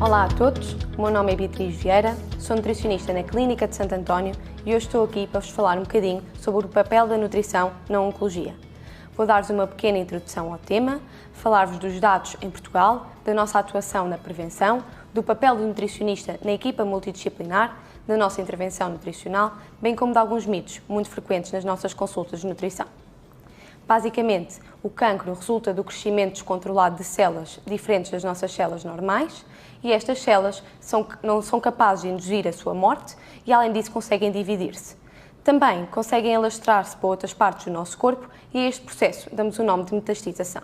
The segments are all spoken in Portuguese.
Olá a todos, o meu nome é Beatriz Vieira, sou nutricionista na Clínica de Santo António e hoje estou aqui para vos falar um bocadinho sobre o papel da nutrição na oncologia. Vou dar-vos uma pequena introdução ao tema, falar-vos dos dados em Portugal, da nossa atuação na prevenção, do papel do nutricionista na equipa multidisciplinar, da nossa intervenção nutricional, bem como de alguns mitos muito frequentes nas nossas consultas de nutrição. Basicamente, o cancro resulta do crescimento descontrolado de células diferentes das nossas células normais e estas células não são capazes de induzir a sua morte e, além disso, conseguem dividir-se. Também conseguem alastrar-se para outras partes do nosso corpo e a este processo damos o nome de metastização.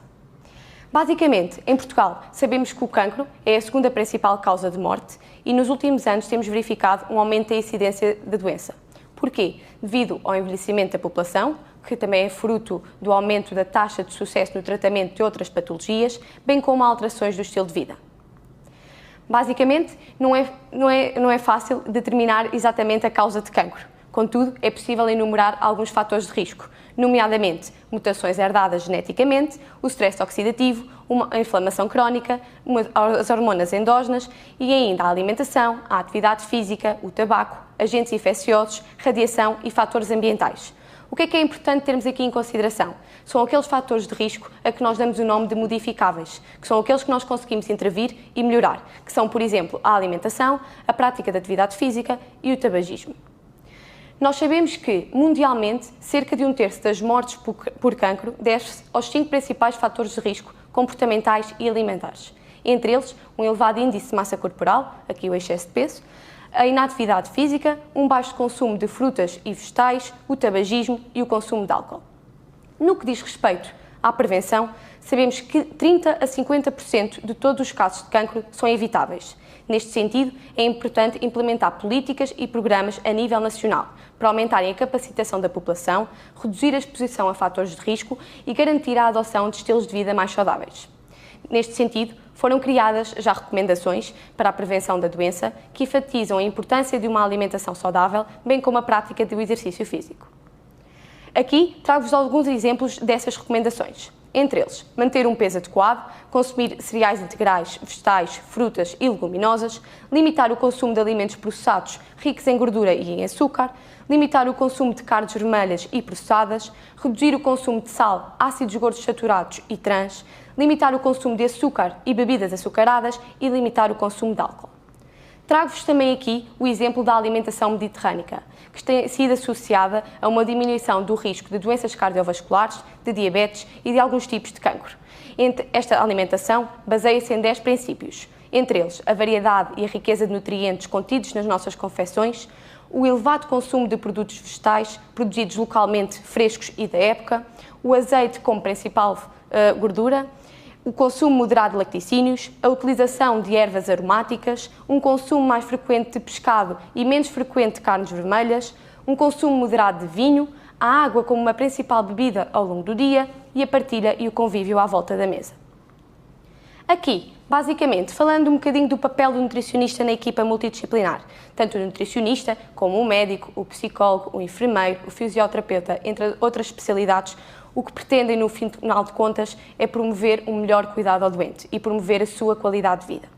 Basicamente, em Portugal, sabemos que o cancro é a segunda principal causa de morte e nos últimos anos temos verificado um aumento da incidência da doença. Porquê? Devido ao envelhecimento da população, que também é fruto do aumento da taxa de sucesso no tratamento de outras patologias, bem como alterações do estilo de vida. Basicamente, não é fácil determinar exatamente a causa de cancro. Contudo, é possível enumerar alguns fatores de risco, nomeadamente mutações herdadas geneticamente, o stress oxidativo, a inflamação crónica, as hormonas endógenas e ainda a alimentação, a atividade física, o tabaco, agentes infecciosos, radiação e fatores ambientais. O que é importante termos aqui em consideração? São aqueles fatores de risco a que nós damos o nome de modificáveis, que são aqueles que nós conseguimos intervir e melhorar, que são, por exemplo, a alimentação, a prática de atividade física e o tabagismo. Nós sabemos que, mundialmente, cerca de 1/3 das mortes por cancro deve-se aos 5 principais fatores de risco comportamentais e alimentares. Entre eles, um elevado índice de massa corporal, aqui o excesso de peso, a inatividade física, um baixo consumo de frutas e vegetais, o tabagismo e o consumo de álcool. No que diz respeito à prevenção, sabemos que 30 a 50% de todos os casos de cancro são evitáveis. Neste sentido, é importante implementar políticas e programas a nível nacional para aumentarem a capacitação da população, reduzir a exposição a fatores de risco e garantir a adoção de estilos de vida mais saudáveis. Neste sentido, foram criadas já recomendações para a prevenção da doença que enfatizam a importância de uma alimentação saudável, bem como a prática do exercício físico. Aqui trago-vos alguns exemplos dessas recomendações. Entre eles, manter um peso adequado, consumir cereais integrais, vegetais, frutas e leguminosas, limitar o consumo de alimentos processados ricos em gordura e em açúcar, limitar o consumo de carnes vermelhas e processadas, reduzir o consumo de sal, ácidos gordos saturados e trans, limitar o consumo de açúcar e bebidas açucaradas e limitar o consumo de álcool. Trago-vos também aqui o exemplo da alimentação mediterrânica, que tem sido associada a uma diminuição do risco de doenças cardiovasculares, de diabetes e de alguns tipos de cancro. Esta alimentação baseia-se em 10 princípios, entre eles a variedade e a riqueza de nutrientes contidos nas nossas confecções, o elevado consumo de produtos vegetais produzidos localmente, frescos e da época, o azeite como principal gordura, o consumo moderado de lacticínios, a utilização de ervas aromáticas, um consumo mais frequente de pescado e menos frequente de carnes vermelhas, um consumo moderado de vinho, a água como uma principal bebida ao longo do dia e a partilha e o convívio à volta da mesa. Aqui, basicamente, falando um bocadinho do papel do nutricionista na equipa multidisciplinar, tanto o nutricionista como o médico, o psicólogo, o enfermeiro, o fisioterapeuta, entre outras especialidades, o que pretendem, no final de contas, é promover um melhor cuidado ao doente e promover a sua qualidade de vida.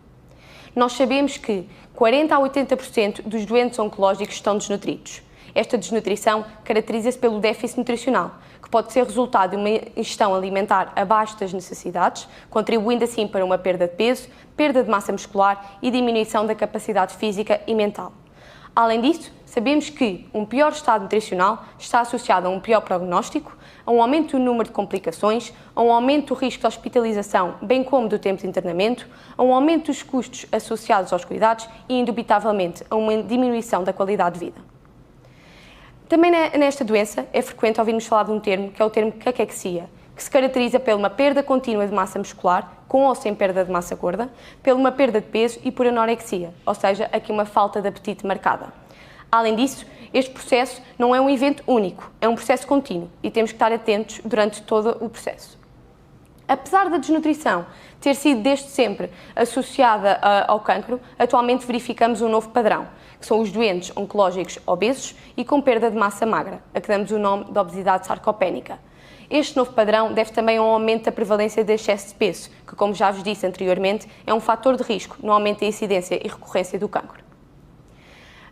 Nós sabemos que 40 a 80% dos doentes oncológicos estão desnutridos. Esta desnutrição caracteriza-se pelo déficit nutricional, que pode ser resultado de uma ingestão alimentar abaixo das necessidades, contribuindo assim para uma perda de peso, perda de massa muscular e diminuição da capacidade física e mental. Além disso, sabemos que um pior estado nutricional está associado a um pior prognóstico, a um aumento do número de complicações, a um aumento do risco de hospitalização, bem como do tempo de internamento, a um aumento dos custos associados aos cuidados e, indubitavelmente, a uma diminuição da qualidade de vida. Também nesta doença é frequente ouvirmos falar de um termo, que é o termo caquexia, que se caracteriza por uma perda contínua de massa muscular, com ou sem perda de massa gorda, por uma perda de peso e por anorexia, ou seja, aqui uma falta de apetite marcada. Além disso, este processo não é um evento único, é um processo contínuo e temos que estar atentos durante todo o processo. Apesar da desnutrição ter sido desde sempre associada ao cancro, atualmente verificamos um novo padrão, que são os doentes oncológicos obesos e com perda de massa magra, a que damos o nome de obesidade sarcopénica. Este novo padrão deve também a um aumento da prevalência de excesso de peso, que, como já vos disse anteriormente, é um fator de risco no aumento da incidência e recorrência do cancro.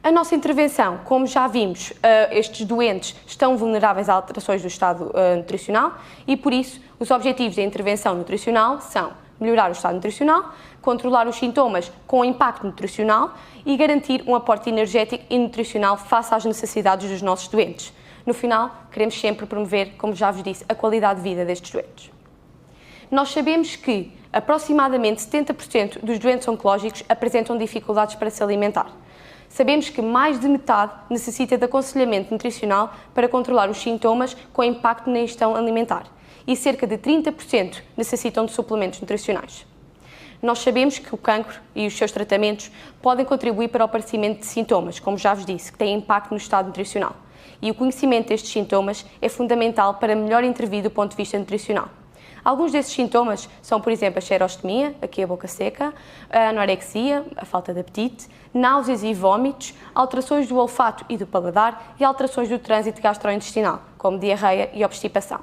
A nossa intervenção, como já vimos, estes doentes estão vulneráveis a alterações do estado nutricional e, por isso, os objetivos da intervenção nutricional são melhorar o estado nutricional, controlar os sintomas com impacto nutricional e garantir um aporte energético e nutricional face às necessidades dos nossos doentes. No final, queremos sempre promover, como já vos disse, a qualidade de vida destes doentes. Nós sabemos que aproximadamente 70% dos doentes oncológicos apresentam dificuldades para se alimentar. Sabemos que mais de metade necessita de aconselhamento nutricional para controlar os sintomas com impacto na ingestão alimentar e cerca de 30% necessitam de suplementos nutricionais. Nós sabemos que o cancro e os seus tratamentos podem contribuir para o aparecimento de sintomas, como já vos disse, que têm impacto no estado nutricional. E o conhecimento destes sintomas é fundamental para melhor intervir do ponto de vista nutricional. Alguns desses sintomas são, por exemplo, a xerostomia, aqui a boca seca, a anorexia, a falta de apetite, náuseas e vômitos, alterações do olfato e do paladar e alterações do trânsito gastrointestinal, como diarreia e obstipação.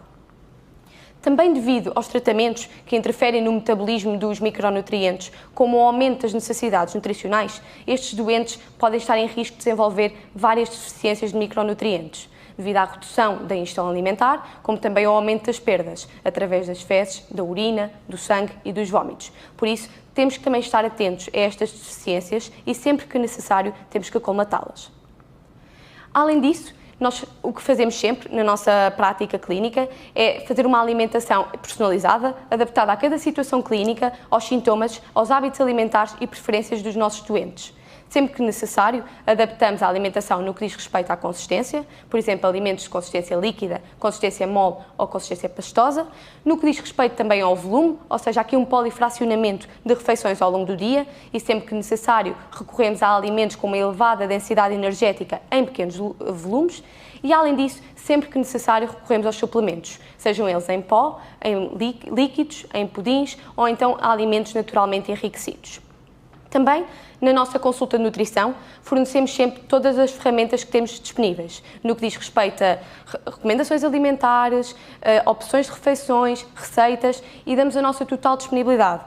Também devido aos tratamentos que interferem no metabolismo dos micronutrientes, como o aumento das necessidades nutricionais, estes doentes podem estar em risco de desenvolver várias deficiências de micronutrientes, devido à redução da ingestão alimentar, como também ao aumento das perdas, através das fezes, da urina, do sangue e dos vômitos. Por isso, temos que também estar atentos a estas deficiências e, sempre que necessário, temos que colmatá-las. Além disso, nós o que fazemos sempre na nossa prática clínica é fazer uma alimentação personalizada, adaptada a cada situação clínica, aos sintomas, aos hábitos alimentares e preferências dos nossos doentes. Sempre que necessário, adaptamos a alimentação no que diz respeito à consistência, por exemplo, alimentos de consistência líquida, consistência mole ou consistência pastosa, no que diz respeito também ao volume, ou seja, aqui um polifracionamento de refeições ao longo do dia e sempre que necessário recorremos a alimentos com uma elevada densidade energética em pequenos volumes e, além disso, sempre que necessário recorremos aos suplementos, sejam eles em pó, em líquidos, em pudins ou então a alimentos naturalmente enriquecidos. Também, na nossa consulta de nutrição, fornecemos sempre todas as ferramentas que temos disponíveis, no que diz respeito a recomendações alimentares, opções de refeições, receitas e damos a nossa total disponibilidade.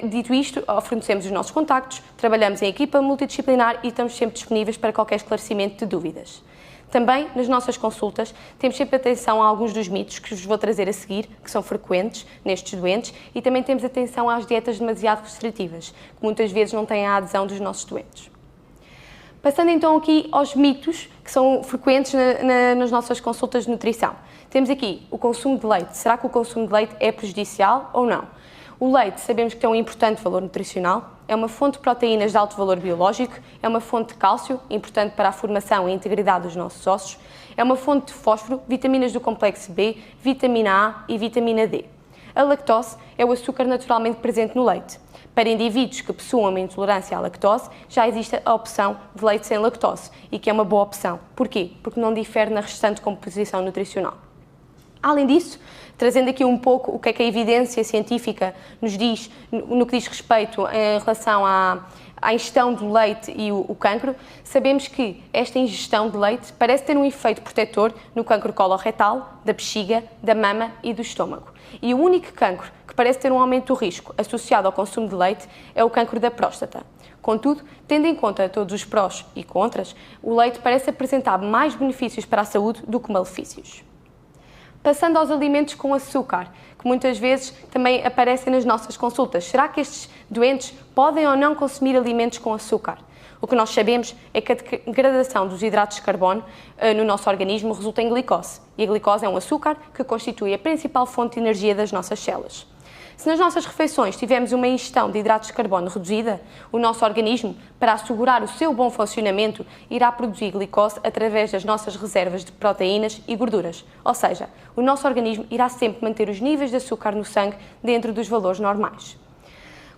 Dito isto, fornecemos os nossos contactos, trabalhamos em equipa multidisciplinar e estamos sempre disponíveis para qualquer esclarecimento de dúvidas. Também, nas nossas consultas, temos sempre atenção a alguns dos mitos que vos vou trazer a seguir, que são frequentes nestes doentes, e também temos atenção às dietas demasiado restritivas, que muitas vezes não têm a adesão dos nossos doentes. Passando então aqui aos mitos que são frequentes nas nossas consultas de nutrição. Temos aqui o consumo de leite. Será que o consumo de leite é prejudicial ou não? O leite sabemos que tem um importante valor nutricional, é uma fonte de proteínas de alto valor biológico, é uma fonte de cálcio, importante para a formação e a integridade dos nossos ossos, é uma fonte de fósforo, vitaminas do complexo B, vitamina A e vitamina D. A lactose é o açúcar naturalmente presente no leite. Para indivíduos que possuam uma intolerância à lactose, já existe a opção de leite sem lactose e que é uma boa opção. Porquê? Porque não difere na restante composição nutricional. Além disso, trazendo aqui um pouco o que é que a evidência científica nos diz no que diz respeito em relação à ingestão do leite e o cancro, sabemos que esta ingestão de leite parece ter um efeito protetor no cancro coloretal, da bexiga, da mama e do estômago. E o único cancro que parece ter um aumento do risco associado ao consumo de leite é o cancro da próstata. Contudo, tendo em conta todos os prós e contras, o leite parece apresentar mais benefícios para a saúde do que malefícios. Passando aos alimentos com açúcar, que muitas vezes também aparecem nas nossas consultas. Será que estes doentes podem ou não consumir alimentos com açúcar? O que nós sabemos é que a degradação dos hidratos de carbono no nosso organismo resulta em glicose. E a glicose é um açúcar que constitui a principal fonte de energia das nossas células. Se nas nossas refeições tivermos uma ingestão de hidratos de carbono reduzida, o nosso organismo, para assegurar o seu bom funcionamento, irá produzir glicose através das nossas reservas de proteínas e gorduras. Ou seja, o nosso organismo irá sempre manter os níveis de açúcar no sangue dentro dos valores normais.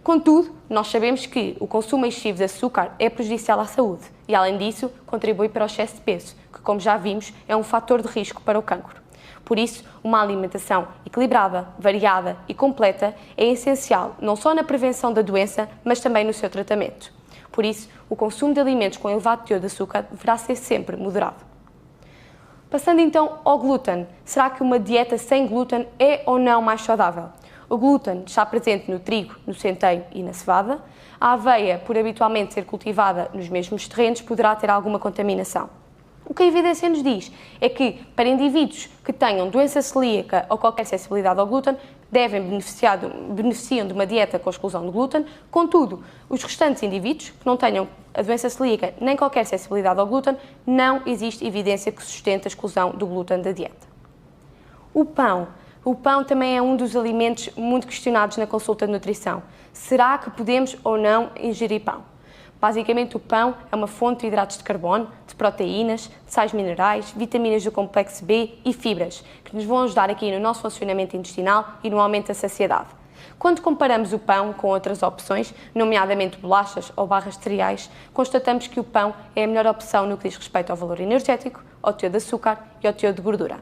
Contudo, nós sabemos que o consumo excessivo de açúcar é prejudicial à saúde e, além disso, contribui para o excesso de peso, que, como já vimos, é um fator de risco para o cancro. Por isso, uma alimentação equilibrada, variada e completa é essencial não só na prevenção da doença, mas também no seu tratamento. Por isso, o consumo de alimentos com elevado teor de açúcar deverá ser sempre moderado. Passando então ao glúten, será que uma dieta sem glúten é ou não mais saudável? O glúten está presente no trigo, no centeio e na cevada. A aveia, por habitualmente ser cultivada nos mesmos terrenos, poderá ter alguma contaminação. O que a evidência nos diz é que, para indivíduos que tenham doença celíaca ou qualquer sensibilidade ao glúten, beneficiam de uma dieta com exclusão de glúten. Contudo, os restantes indivíduos que não tenham a doença celíaca nem qualquer sensibilidade ao glúten, não existe evidência que sustente a exclusão do glúten da dieta. O pão. O pão também é um dos alimentos muito questionados na consulta de nutrição. Será que podemos ou não ingerir pão? Basicamente, o pão é uma fonte de hidratos de carbono, de proteínas, de sais minerais, vitaminas do complexo B e fibras, que nos vão ajudar aqui no nosso funcionamento intestinal e no aumento da saciedade. Quando comparamos o pão com outras opções, nomeadamente bolachas ou barras de cereais, constatamos que o pão é a melhor opção no que diz respeito ao valor energético, ao teor de açúcar e ao teor de gordura.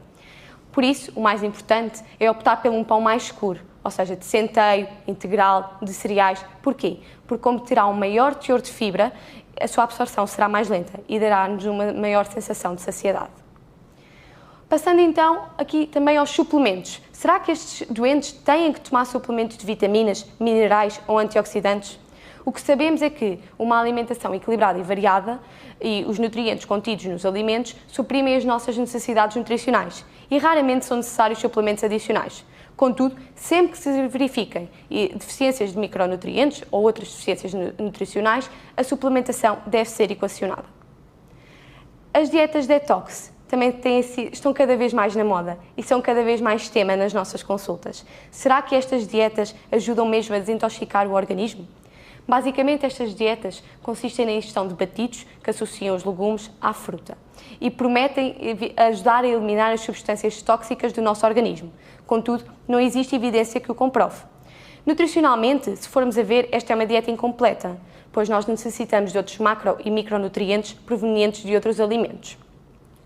Por isso, o mais importante é optar por um pão mais escuro, ou seja, de centeio, integral, de cereais. Porquê? Porque como terá um maior teor de fibra, a sua absorção será mais lenta e dará-nos uma maior sensação de saciedade. Passando então aqui também aos suplementos. Será que estes doentes têm que tomar suplementos de vitaminas, minerais ou antioxidantes? O que sabemos é que uma alimentação equilibrada e variada e os nutrientes contidos nos alimentos suprimem as nossas necessidades nutricionais e raramente são necessários suplementos adicionais. Contudo, sempre que se verifiquem deficiências de micronutrientes ou outras deficiências nutricionais, a suplementação deve ser equacionada. As dietas detox também estão cada vez mais na moda e são cada vez mais tema nas nossas consultas. Será que estas dietas ajudam mesmo a desintoxicar o organismo? Basicamente, estas dietas consistem na ingestão de batidos que associam os legumes à fruta e prometem ajudar a eliminar as substâncias tóxicas do nosso organismo. Contudo, não existe evidência que o comprove. Nutricionalmente, se formos a ver, esta é uma dieta incompleta, pois nós necessitamos de outros macro e micronutrientes provenientes de outros alimentos.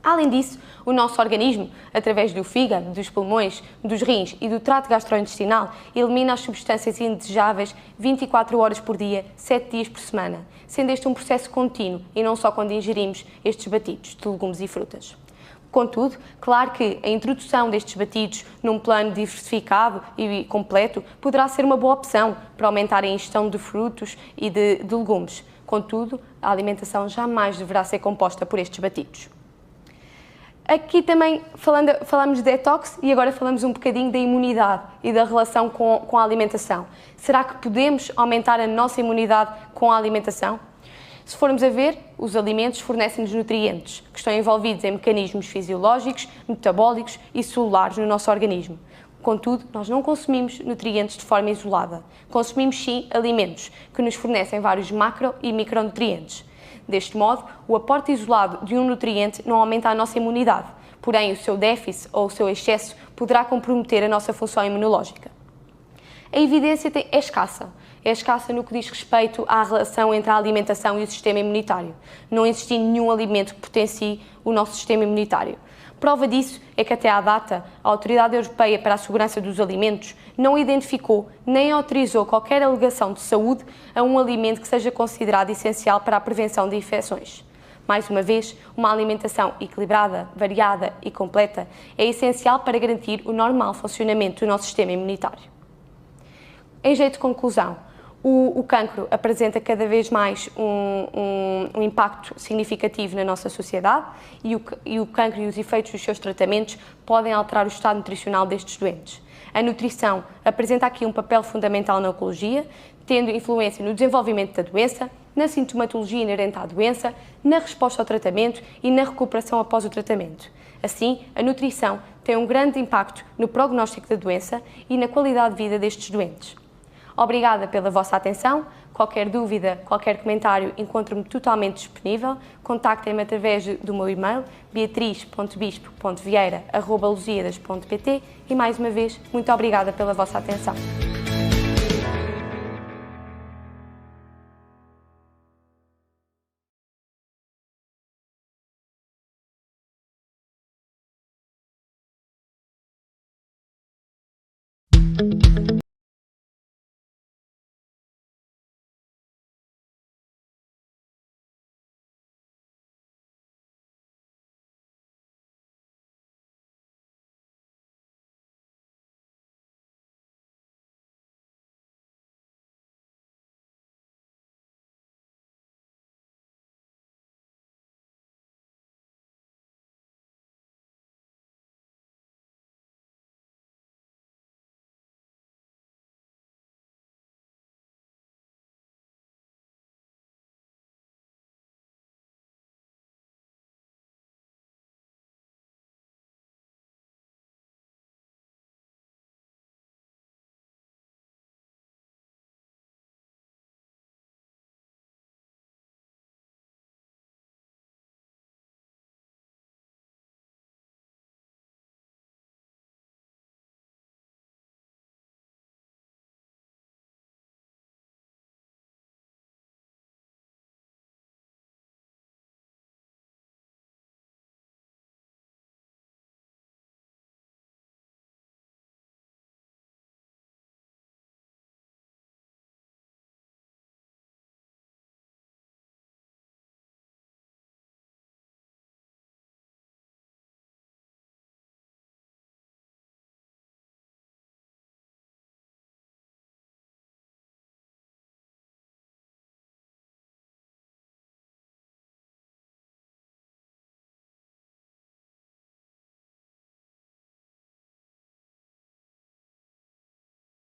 Além disso, o nosso organismo, através do fígado, dos pulmões, dos rins e do trato gastrointestinal, elimina as substâncias indesejáveis 24 horas por dia, 7 dias por semana, sendo este um processo contínuo e não só quando ingerimos estes batidos de legumes e frutas. Contudo, claro que a introdução destes batidos num plano diversificado e completo poderá ser uma boa opção para aumentar a ingestão de frutos e de legumes. Contudo, a alimentação jamais deverá ser composta por estes batidos. Aqui também falamos de detox e agora falamos um bocadinho da imunidade e da relação com a alimentação. Será que podemos aumentar a nossa imunidade com a alimentação? Se formos a ver, os alimentos fornecem-nos nutrientes que estão envolvidos em mecanismos fisiológicos, metabólicos e celulares no nosso organismo. Contudo, nós não consumimos nutrientes de forma isolada. Consumimos sim alimentos que nos fornecem vários macro e micronutrientes. Deste modo, o aporte isolado de um nutriente não aumenta a nossa imunidade, porém o seu déficit ou o seu excesso poderá comprometer a nossa função imunológica. A evidência é escassa. É escassa no que diz respeito à relação entre a alimentação e o sistema imunitário, não existindo nenhum alimento que potencie o nosso sistema imunitário. Prova disso é que até à data, a Autoridade Europeia para a Segurança dos Alimentos não identificou nem autorizou qualquer alegação de saúde a um alimento que seja considerado essencial para a prevenção de infecções. Mais uma vez, uma alimentação equilibrada, variada e completa é essencial para garantir o normal funcionamento do nosso sistema imunitário. Em jeito de conclusão, o cancro apresenta cada vez mais um impacto significativo na nossa sociedade e o cancro e os efeitos dos seus tratamentos podem alterar o estado nutricional destes doentes. A nutrição apresenta aqui um papel fundamental na oncologia, tendo influência no desenvolvimento da doença, na sintomatologia inerente à doença, na resposta ao tratamento e na recuperação após o tratamento. Assim, a nutrição tem um grande impacto no prognóstico da doença e na qualidade de vida destes doentes. Obrigada pela vossa atenção. Qualquer dúvida, qualquer comentário, encontro-me totalmente disponível. Contactem-me através do meu e-mail beatriz.bispo.vieira@lusíadas.pt e, mais uma vez, muito obrigada pela vossa atenção.